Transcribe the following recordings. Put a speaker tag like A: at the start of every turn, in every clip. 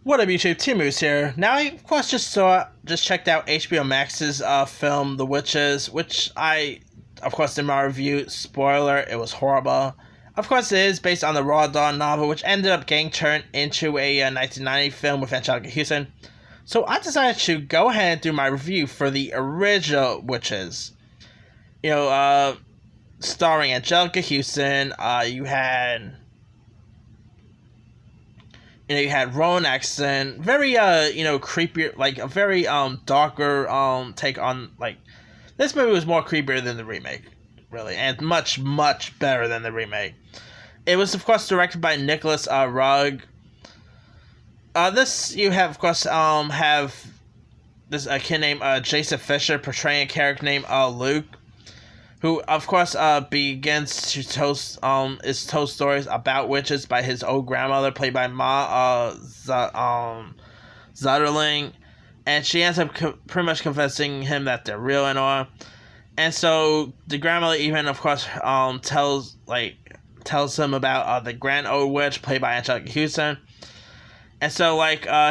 A: What up, YouTube? Timu's here. Now, I, of course, just checked out HBO Max's film, The Witches, which of course, in my review, spoiler, it was horrible. Of course, it is based on the Roald Dahl novel, which ended up getting turned into a 1990 film with Anjelica Huston. So I decided to go ahead and do my review for the original Witches. Starring Anjelica Huston. You had Rowan Atkinson, very creepier, like a very darker take on, like, this movie was more creepier than the remake, really, and much better than the remake. It was, of course, directed by Nicholas Rugg. This you have, of course, have this a kid named Jason Fisher portraying a character named Luke, who, of course, begins to tell stories about witches by his old grandmother, played by Ma Zutterling, and she ends up pretty much confessing him that they're real and all. And so the grandmother even, of course, tells him about the grand old witch, played by Anjelica Huston. And so,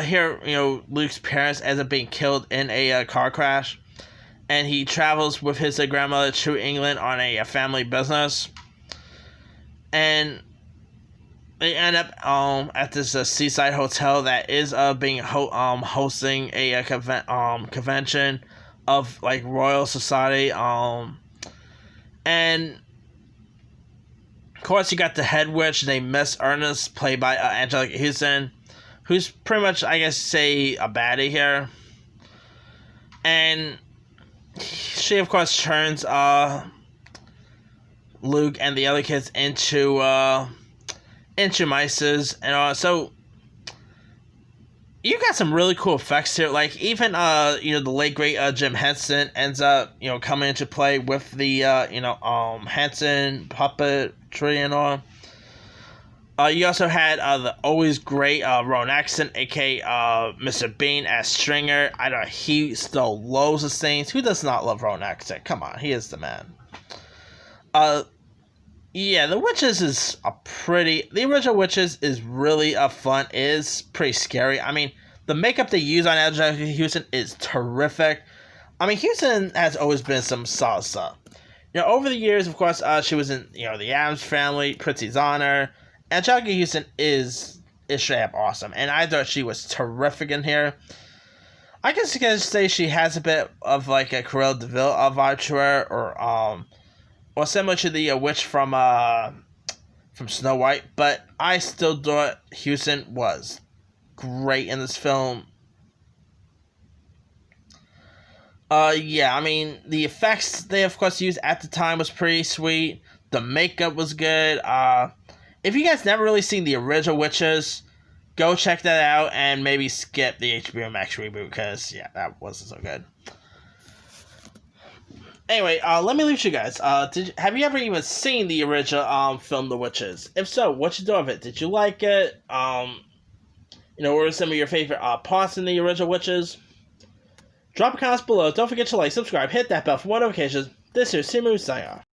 A: here, Luke's parents end up being killed in a car crash. And he travels with his grandmother to England on a family business. And they end up at this seaside hotel that is being hosting a convention of, like, Royal Society. And of course, you got the head witch named Miss Ernest, played by Anjelica Huston, who's pretty much, I guess, say, a baddie here. And she, of course, turns Luke and the other kids into mices, and so you got some really cool effects here. Like, even the late great Jim Henson ends up coming into play with the Henson puppetry and all. You also had the always great Rowan Atkinson, aka Mr. Bean, as Stringer. I don't know, he stole loads of scenes. Who does not love Rowan Atkinson? Come on, he is the man. Yeah, The Witches is the original Witches is really fun. It is pretty scary. I mean, the makeup they use on Anjelica Huston is terrific. I mean, Huston has always been some solid stuff. Over the years, of course, she was in The Addams Family, Prizzi's Honor. Anjelica Huston is straight up awesome, and I thought she was terrific in here. I guess you can say she has a bit of like a Cruella de Vil vibe to her, or similar to the witch from Snow White. But I still thought Huston was great in this film. Yeah, I mean, the effects they of course used at the time was pretty sweet. The makeup was good. If you guys never really seen the original Witches, go check that out and maybe skip the HBO Max reboot, because, yeah, that wasn't so good. Anyway, let me leave you guys. Have you ever even seen the original film, The Witches? If so, what you thought of it? Did you like it? What were some of your favorite parts in the original Witches? Drop a comment below. Don't forget to like, subscribe, hit that bell for more notifications. This is Timu signing off.